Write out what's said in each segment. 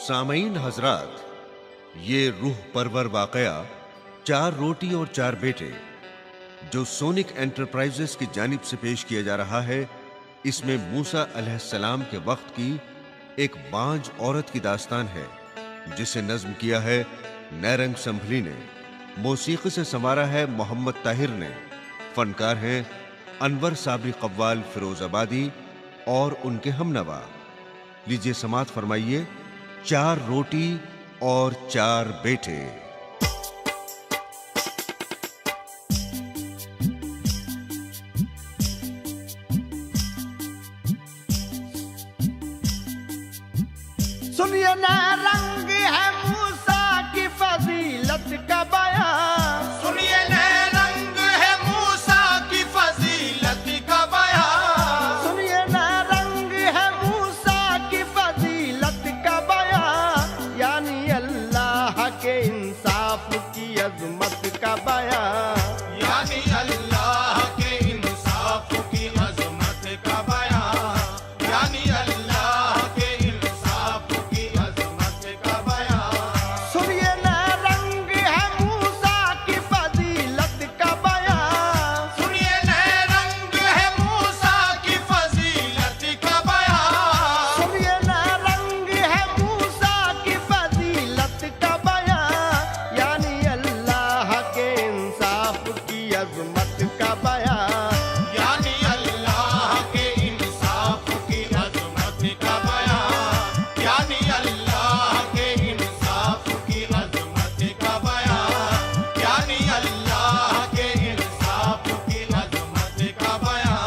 सामईन हजरात, ये रूह परवर वाकया 4 रोटी और 4 बेटे जो सोनिक एंटरप्राइजेस की जानिब से पेश किया जा रहा है, इसमें मूसा अलैहिस्सलाम के वक्त की एक बांझ औरत की दास्तान है जिसे नज्म किया है नैरंग संभली ने, मौसीकी से संवारा है मोहम्मद ताहिर ने, फनकार हैं अनवर साबरी कव्वाल फिरोजाबादी और उनके हमनवा। लीजिए समात फरमाइए 4 रोटी और 4 बेटे। सुनिए ना, रंग है मूसा की फजीलत का बयान। सुनिए ना, रंग है मूसा की फजीलत का बयान। सुनिए ना, रंग है मूसा की फजीलत का बयान, यानी अल्लाह के इंसाफ की अजमत का बयान। यानी अल्लाह के इंसाफ की अजमत का बयान। यानी अल्लाह के इंसाफ की अजमत का बयान। सुनिए ना, रंग है मूसा की फजीलत का बयान। सुनिए ना, रंग है मूसा की फजीलत का बयान। सुनिए ना, रंग है मूसा की फजीलत का बयान, यानी अल्लाह के इंसाफ की अजमत का बयान। यानी अल्लाह के इंसाफ की अजमत का बयान। यानी अल्लाह के इंसाफ की अजमत का बयान। यानी अल्लाह के इंसाफ की अजमत का बयान।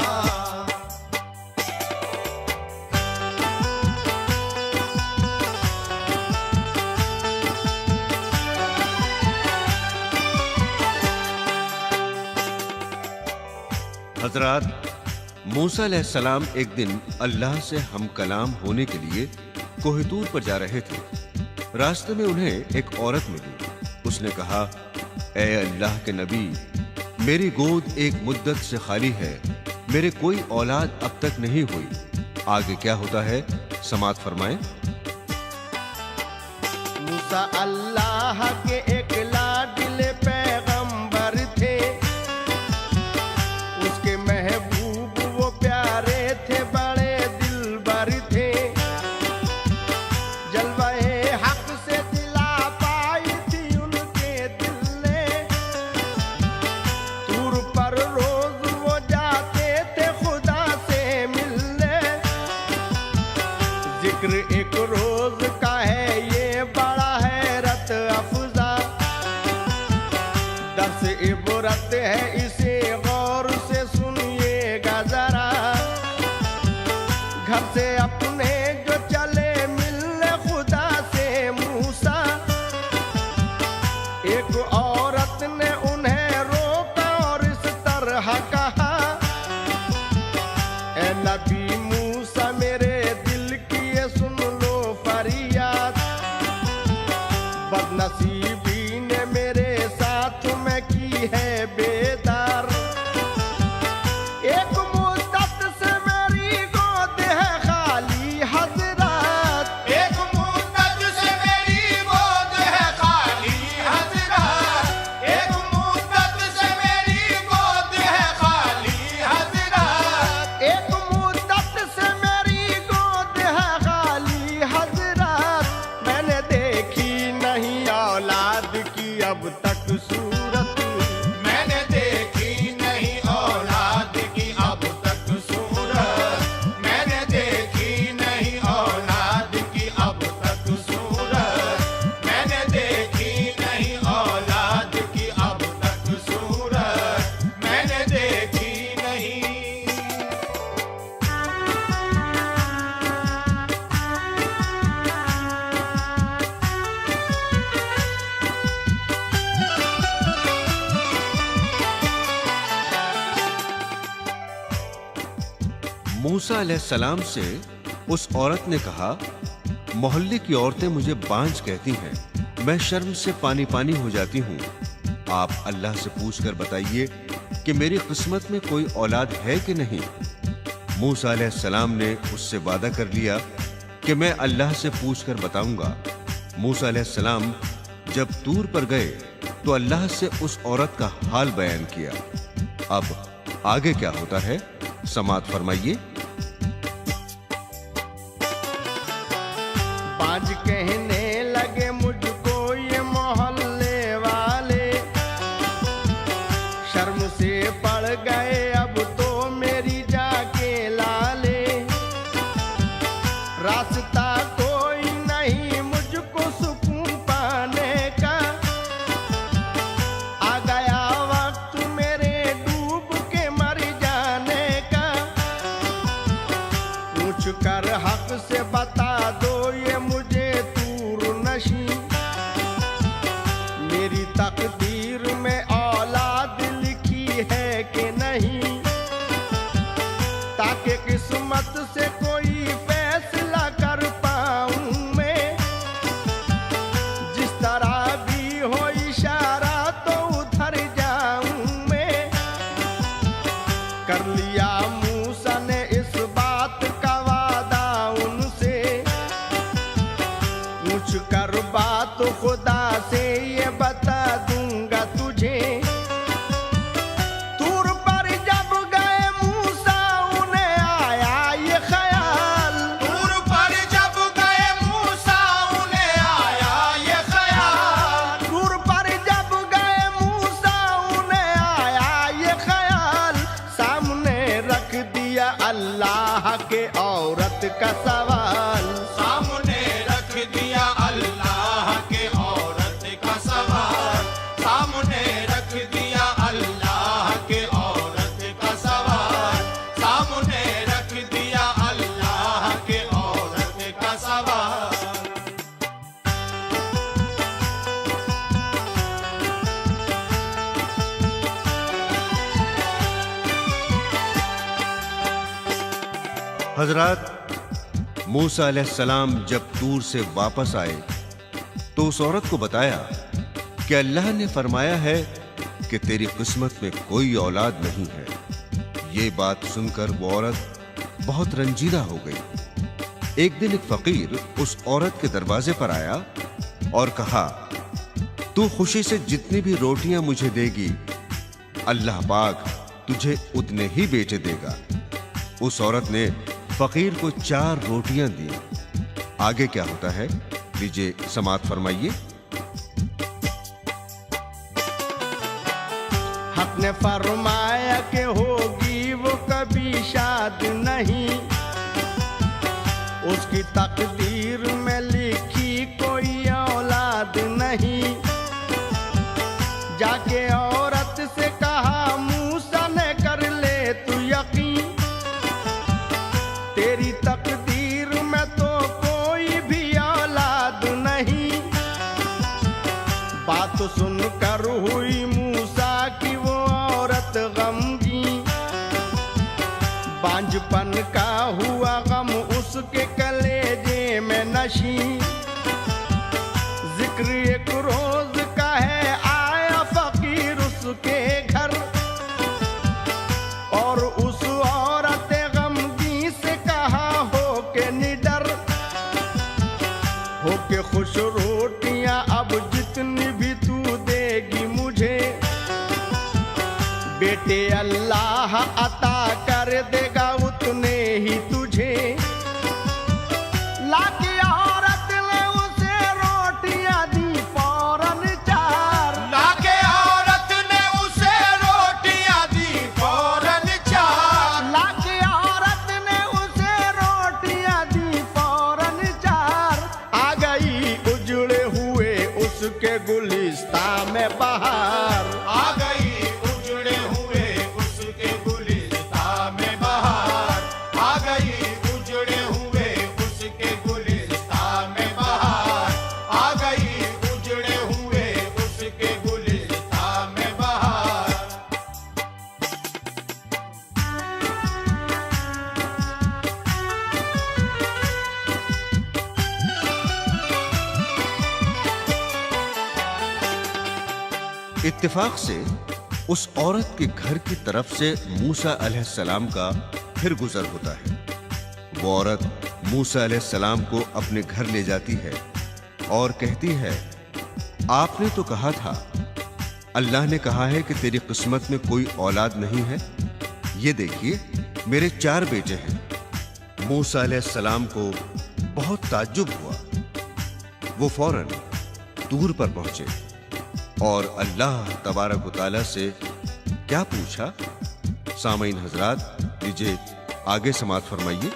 हजरात, मूसा अलैहिस्सलाम एक दिन अल्लाह से हम कलाम होने के लिए कोहितूर पर जा रहे थे। रास्ते में उन्हें एक औरत मिली। उसने कहा, ए अल्लाह के नबी, मेरी गोद एक मुद्दत से खाली है, मेरे कोई औलाद अब तक नहीं हुई। आगे क्या होता है समात फरमाएं। मूसा अल्लाह के एक लाडले पैगंबर थे, उसके महबूब वो प्यारे थे, बड़े दिलबर थे। जलवाए हक से दिला पाई थी उनके दिल ने, तूर पर रोज वो जाते थे खुदा से मिलने। जिक्र एक रोज का है ये बड़ा हैरत अफजा, दर्स इबरत है इसे गौर से सुनिएगा जरा। घर से अपने जो चले मिलने खुदा से मूसा, एक औरत ने उन्हें रोका और इस तरह कहा, ए नबी मूसा मेरे दिल की ये सुन लो फरियाद, बदनसीबी ने मेरे साथ में की है बेदार। एक मुद्दत से मेरी गोद है खाली हजरात। एक मुद्दत से मेरी गोद है खाली हजरात। एक मुद्दत से मेरी गोद है खाली हजरात। एक मुद्दत से मेरी गोद है खाली हजरात, मैंने देखी नहीं औलाद की अब तक सूरत। मैंने देखी नहीं औलाद की अब तक सूरत। मैंने देखी नहीं औलाद की अब तक सूरत। मैंने देखी नहीं औलाद की अब तक सूरत। मैंने देखी नहीं। मूसा अलैहिस्सलाम से उस औरत ने कहा, मोहल्ले की औरतें मुझे बांझ कहती हैं, मैं शर्म से पानी पानी हो जाती हूँ। आप अल्लाह से पूछकर बताइए कि मेरी किस्मत में कोई औलाद है कि नहीं। मूसा अलैहिस्सलाम ने उससे वादा कर लिया कि मैं अल्लाह से पूछकर बताऊंगा। मूसा अलैहिस्सलाम जब तूर पर गए तो अल्लाह से उस औरत का हाल बयान किया। अब आगे क्या होता है, समाअत फरमाइए। बाज कहने लगे मुझको ये मोहल्ले वाले, शर्म से पड़ गए अब तो मेरी जाके लाले। रास्ता कोई नहीं मुझको सुकून पाने का, आ गया वक्त मेरे डूब के मर जाने का। पूछ कर हक से बता दो ये मुझे तूर नशी, मेरी तकदीर में औलाद लिखी है कि नहीं, ताकि किस्मत से कोई फैसला कर पाऊं मैं। जिस तरह भी हो इशारा तो उधर जाऊं मैं। कर लिया मूसा ने इस बात का वादा उनसे, पूछ कर बात खुदा से ये बता दूंगा तुझे। तूर पर जब गए मूसा उन्हें आया ये ख्याल, तूर पर जब गए मूसा उन्हें आया ये ख्याल, तूर पर जब गए मूसा उन्हें आया ये ख्याल। सामने रख दिया अल्लाह के औरत का सवाल, सामने रख दिया अल्लाह के औरत का सवाल, सामने रख दिया अल्लाह के औरत का सवाल, सामने रख दिया अल्लाह के औरत का सवाल। हजरात, मूसा अलैहिस्सलाम जब तूर से वापस आए तो उस औरत को बताया कि अल्लाह ने फरमाया है कि तेरी किस्मत में कोई औलाद नहीं है। ये बात सुनकर वो औरत बहुत रंजीदा हो गई। एक दिन एक फकीर उस औरत के दरवाजे पर आया और कहा, तू खुशी से जितनी भी रोटियां मुझे देगी, अल्लाह पाक तुझे उतने ही बेटे देगा। उस औरत ने फकीर को 4 रोटियां दी। आगे क्या होता है, लीजिए समाअत फरमाइए। हक ने फरमाया कि होगी वो कभी शाद नहीं, उसकी तकदीर में लिखी कोई औलाद नहीं। जाके औरत से कहा मूसा ने कर ले तू यकीन, तेरी तकदीर में तो कोई भी औलाद नहीं। बात सुनकर हुई मूसा की वो औरत गमगीन, बांझपन का हुआ गम उसके कलेजे में नशी। जिक्र एक रोज का है आया फकीर उसके घर, और उस औरत गमगीन से कहा हो के निडर, हो के खुश रोटियां अब जितनी भी तू देगी मुझे, बेटे अल्लाह अता कर देगा उतने ही तुझे। लाकी औरत ने उसे रोटियां दी फौरन 4, लाके औरत ने उसे रोटियां दी फौरन 4, लाकी औरत ने उसे रोटियां दी फौरन 4। आ गई उजड़े हुए उसके गुलिस्ता में बहार, आ गई उजड़े हुए उसके गुलिस्ता में बहार, आ गई उजड़े हुए उसके गुलिस्ता में बहार, आ गई उजड़े हुए उसके गुलिस्ता में बहार। इत्तेफाक से उस औरत के घर की तरफ से मूसा अलैहिस्सलाम का फिर गुजर होता है। वो औरत मूसा अलैहिस्सलाम को अपने घर ले जाती है और कहती है, आपने तो कहा था, अल्लाह ने कहा है कि तेरी किस्मत में कोई औलाद नहीं है। ये देखिए, मेरे 4 बेटे हैं। मूसा अलैहिस्सलाम को बहुत ताज्जुब हुआ। वो फौरन तूर पर पहुंचे और अल्लाह तबारक व तआला से क्या पूछा, सामईन हजरात, लीजिए आगे समाअत फरमाइए।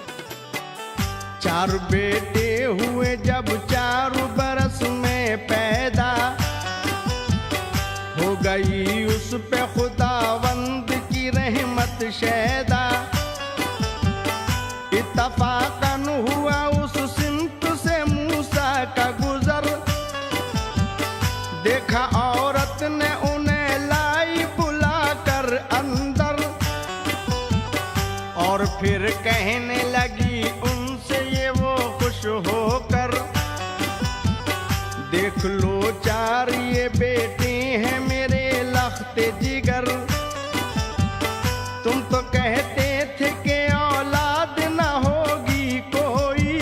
4 बेटे हुए जब 4 बरस में पैदा, हो गई उस पे खुदावंद की रहमत शैदा। इत्तफाकन हुआ उस सिमत से मूसा का गुजर, देखा औरत ने उन्हें लाई बुलाकर अंदर, और फिर कहने लगी उनसे ये वो खुश होकर, देख लो 4 ये बेटे हैं मेरे लख्ते जिगर। तुम तो कहते थे कि औलाद न होगी कोई,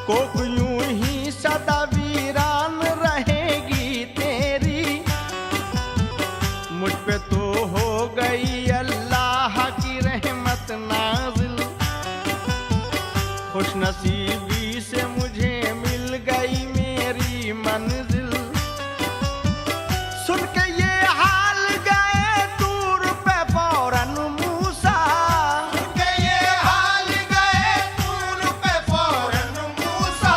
कोक यूं ही सदा वीरान रहेगी तेरी। मुझ पे तो हो गई अल्लाह की रहमत नाज़िल, खुश नसीबी से मुझे मिल गई मेरी मंजिल। सुन के ये हाल गए तूर पे फौरन मूसा, सुन के ये हाल गए तूर पे फौरन मूसा,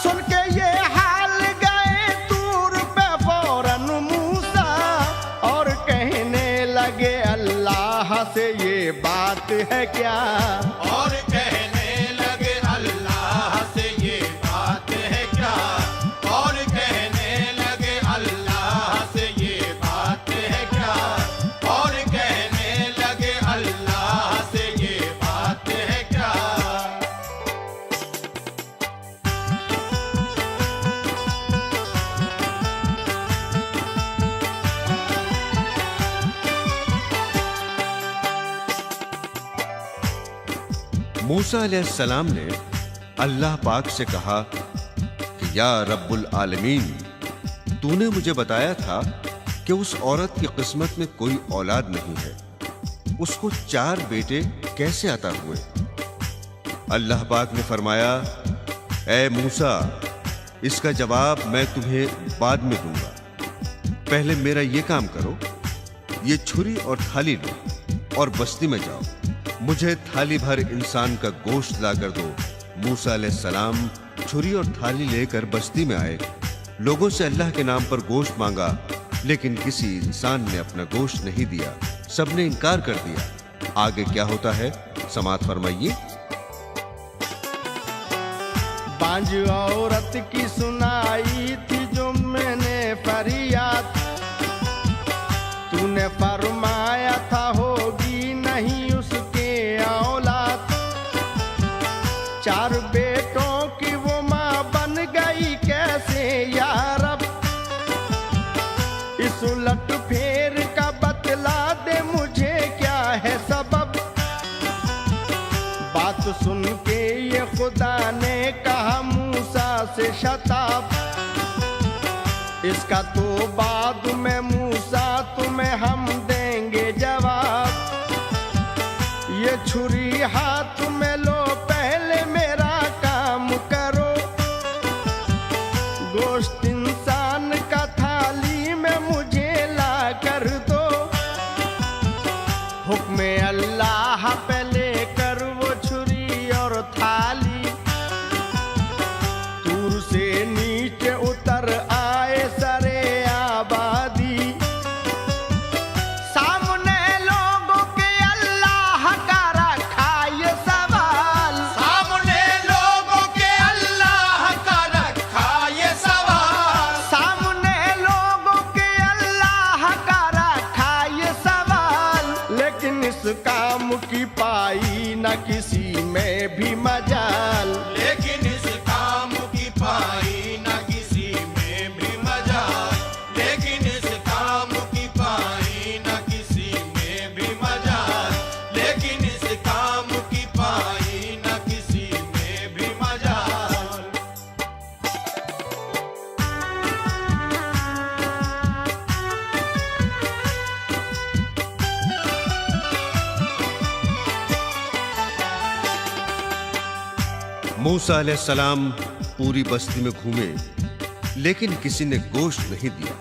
सुन के ये हाल गए तूर पे फौरन मूसा, और कहने लगे अल्लाह से ये बात है क्या। और कहने लगे अल्लाह से ये बात है क्या, और कहने लगे अल्लाह से ये बात है क्या, और कहने लगे अल्लाह से ये बात है क्या। मूसा अलैहिस्सलाम ने अल्लाह पाक से कहा कि या रब्बुल आलमीन, तूने मुझे बताया था कि उस औरत की किस्मत में कोई औलाद नहीं है, उसको 4 बेटे कैसे अता हुए। अल्लाह पाक ने फरमाया, ए मूसा, इसका जवाब मैं तुम्हें बाद में दूंगा, पहले मेरा ये काम करो, ये छुरी और थाली लो और बस्ती में जाओ, मुझे थाली भर इंसान का गोश्त लाकर दो। मूसा अलैहिस्सलाम छुरी और थाली लेकर बस्ती में आए, लोगों से अल्लाह के नाम पर गोश्त मांगा, लेकिन किसी इंसान ने अपना गोश्त नहीं दिया, सबने इनकार कर दिया। आगे क्या होता है, समाअत फरमाइए। बांझ औरत की सुनाई थी जो मैंने फरियाद, तूने फरमाया था होगी नहीं उसके औलाद। 4 बेटों की वो माँ बन गई कैसे या रब, इस उलट फेर का बतला दे मुझे क्या है सबब। बात सुन के ये खुदा ने कहा मूसा से शताब, इसका तो बाद में मूसा तुम्हें हम देंगे जवाब। ये छुरी हाथ में लो, पहले मेरा काम करो, गोश्त इंसान का थाली में मुझे ला कर दो। हुक्म अल्लाह पे लेकर वो छुरी और थाली, दूर से नीचे उतर आए सरे आबादी। सामने लोगों के अल्लाह का रखा ये सवाल, सामने लोगों के अल्लाह का रखा ये सवाल, सामने लोगों के अल्लाह का रखा ये सवाल। लेकिन इस काम की पाई न किसी में भी मजाल, लेकिन इस काम की पाई न किसी में भी मजाल, लेकिन इस काम की पाई न किसी में भी मजाल, लेकिन इस काम की पाई न मूसा अलैहिस्सलाम पूरी बस्ती में घूमे, लेकिन किसी ने गोश्त नहीं दिया।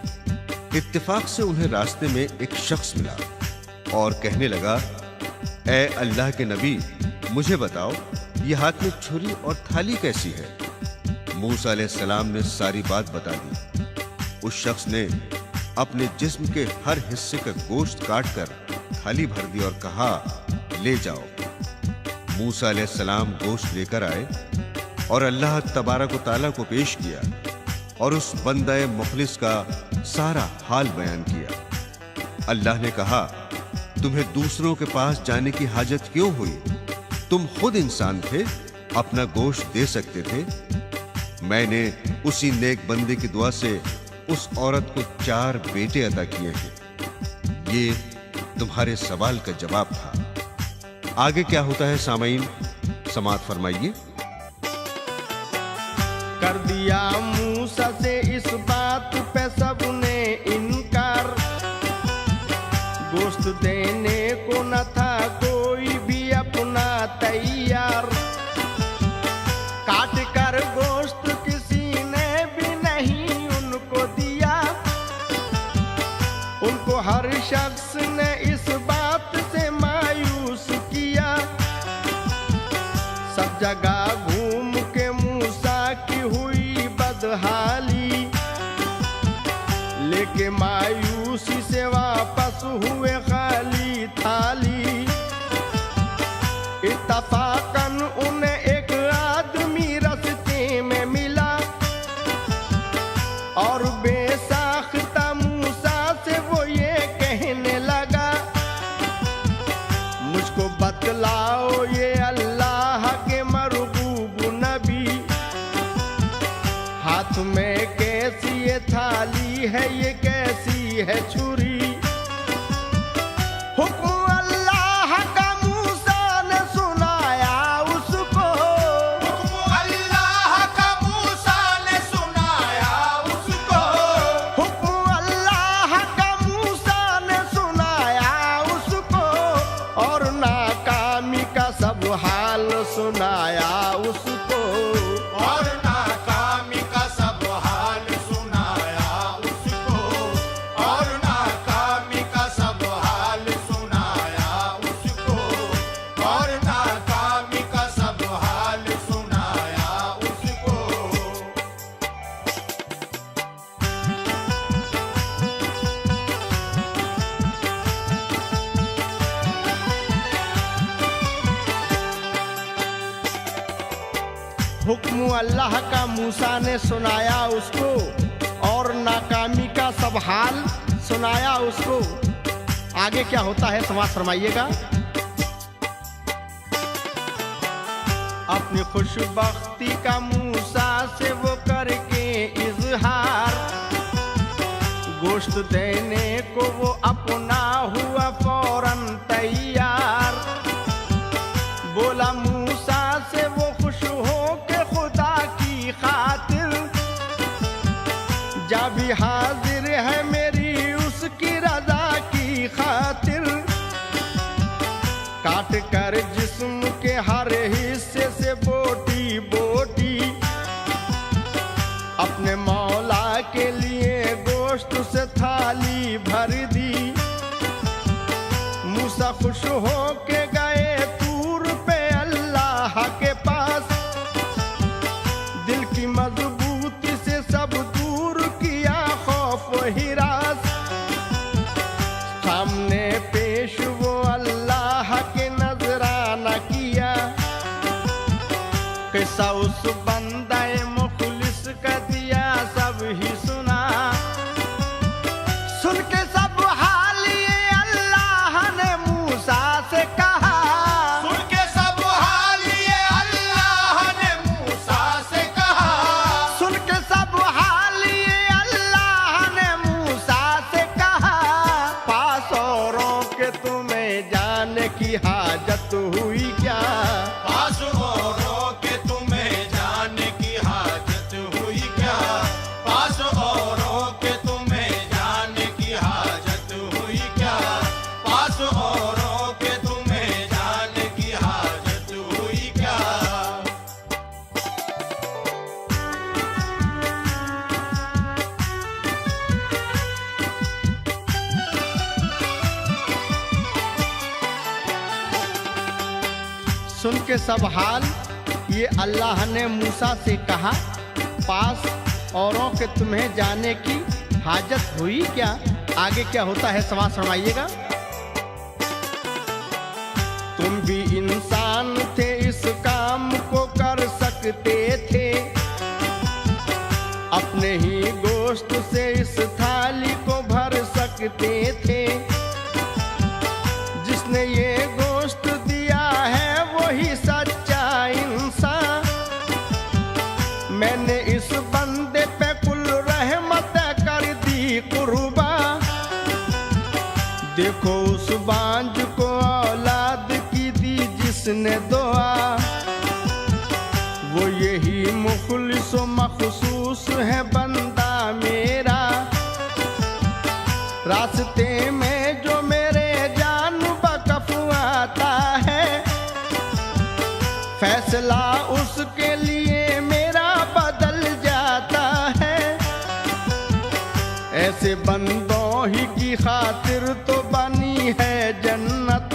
इत्तेफाक से उन्हें रास्ते में एक शख्स मिला और कहने लगा, ए अल्लाह के नबी, मुझे बताओ ये हाथ में छुरी और थाली कैसी है? मूसा अलैहिस्सलाम ने सारी बात बता दी। उस शख्स ने अपने जिस्म के हर हिस्से का गोश्त काटकर थाली भर दी और कहा, ले जाओ। मूसा अलैहिस्सलाम गोश्त लेकर आए और अल्लाह तबारक व तआला को पेश किया और उस बंदे मुखलिस का सारा हाल बयान किया। अल्लाह ने कहा, तुम्हें दूसरों के पास जाने की हाजत क्यों हुई? तुम खुद इंसान थे, अपना गोश्त दे सकते थे। मैंने उसी नेक बंदे की दुआ से उस औरत को 4 बेटे अता किए हैं। ये तुम्हारे सवाल का जवाब था। आगे क्या होता है सामईन, समाअत फरमाइए। कर दिया मूसा से इस बात पे सबने इनकार, गोश्त देने को न था कोई भी अपना तैयार। काट कर गोश्त किसी ने भी नहीं उनको दिया, उनको हर शख्स ने इस बात से मायूस किया। सब जगह घूम के मूसा की हुई बदहाली, लेके मायूसी से वापस हुए खाली थाली। इत्तफाकन उन्हें एक आदमी रास्ते में मिला और बेसाख्ता मूसा से वो ये कहने लगा, मुझको बतलाओ ये अल्लाह के मरगूब नबी, हाथ में कैसी ये थाली है, ये कैसी है छुरी? हुक्म अल्लाह का मूसा ने सुनाया उसको, हुक्म अल्लाह का मूसा ने सुनाया उसको, हुक्म अल्लाह का मूसा ने सुनाया उसको, और नाकामी का सब हाल सुनाया उसको। और नाकामी का सब हाल सुनाया उसको, और नाकामी का सब हाल सुनाया उसको, और नाकामी का सब हाल सुनाया उसको। हुक्म अल्लाह का मूसा ने सुनाया उसको और नाकामी का सब हाल सुनाया उसको। आगे क्या होता है समाअत फरमाइएगा। अपनी खुशबख्ती का मूसा से वो करके इजहार, गोश्त देने को वो अपना हुआ फौरन तैयार। बोला मूसा से वो खुश हो के खुदा की खातिर, जा भी हाजिर है मेरी उसकी रजा की खातिर। काट कर जिस्म के हर हिस्से से बोटी बोटी, अपने मौला के लिए गोश्त से थाली भर दी। मूसा खुश हो के गए तूर पे अल्लाह के पास, दिल की मजबूती से सब दूर किया खौफ हिरास। सामने पेश वो अल्लाह के नजरा सुन के सब हाल ये अल्लाह ने मूसा से कहा, पास औरों के तुम्हें जाने की हाजत हुई क्या? आगे क्या होता है समाज फरमाइएगा। तुम भी इंसान थे, इस काम को कर सकते थे, अपने ही गोश्त से इस थाली को भर सकते थे। जिसने ये गोश्त दिया है वही सच्चा इंसान। मैंने इस बंदे पे कुल रहमत कर दी कुर्बा। देखो उस बांझ को औलाद की दी जिसने दुआ। वो यही मुखलिस व मखसूस है बंदा मेरा। रास्ते में जो मेरे जान बकफ आता है, फैसला उसके लिए मेरा बदल जाता है। ऐसे बंदों ही की खातिर तो बनी है जन्नत,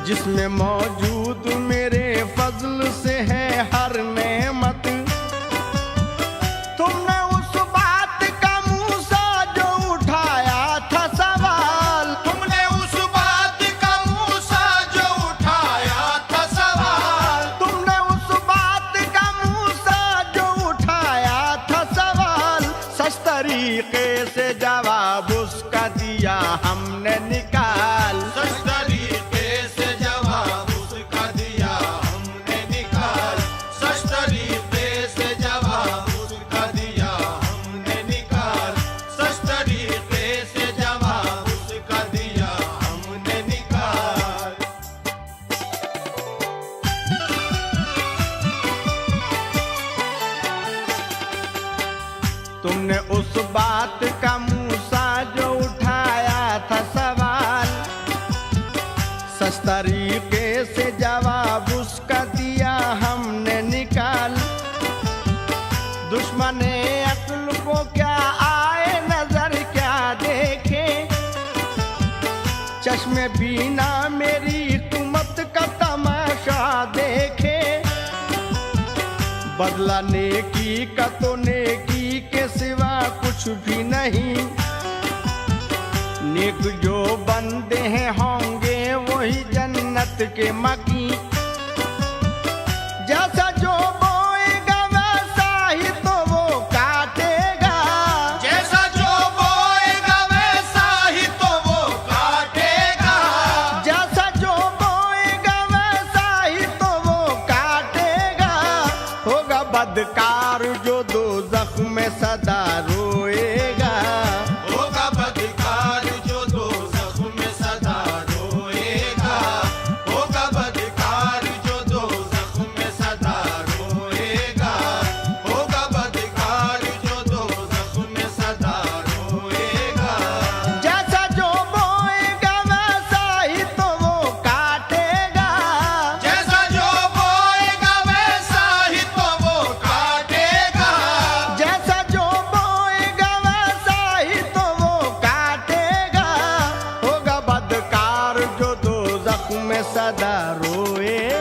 जिसमें मौजूद मेरे फजल से है हर नेमत। तुमने उस बात का मूसा जो उठाया था सवाल, तुमने उस बात का मूसा जो उठाया था सवाल, तुमने उस बात का मूसा जो उठाया था सवाल, सच तरीके से जवाब उसका दिया हमने निकाल। सच तरीके से जवाब उसका दिया हमने निकाल। सच तरीके से जवाब उसका दिया हमने निकाल। सच तरीके से जवाब उसका दिया हमने निकाल। तुमने उस बात का मूसा जो उठाया था सवाल, सच तरीके से जवाब उसका दिया हमने निकाल। दुश्मने अक्ल को क्या आए नजर क्या देखे, चश्मे बीना मेरी हिकमत का तमाशा देखे। बदला नेकी का तो नेकी के सिवा कुछ भी नहीं। नेक जो बंदे हैं होंगे वही जन्नत के मकी। जैसा जो बोएगा वैसा ही तो वो काटेगा। जैसा जो बोएगा वैसा ही तो वो काटेगा। जैसा जो बोएगा वैसा ही तो वो काटेगा। होगा बदकार जो दोज़ख में सदा रोएगा। होगा बदकार जो दोज़ख में सदा रोएगा। होगा बदकार जो दोज़ख में सदा रोएगा। होगा बदकार जो दोज़ख में सदा रोएगा। जैसा जो बोएगा वैसा ही तो वो काटेगा। जैसा जो बोएगा वैसा ही तो वो काटेगा। जैसा जो बोएगा वैसा ही तो वो काटेगा। होगा बदकार जो दोज़ख में सदा रोएगा।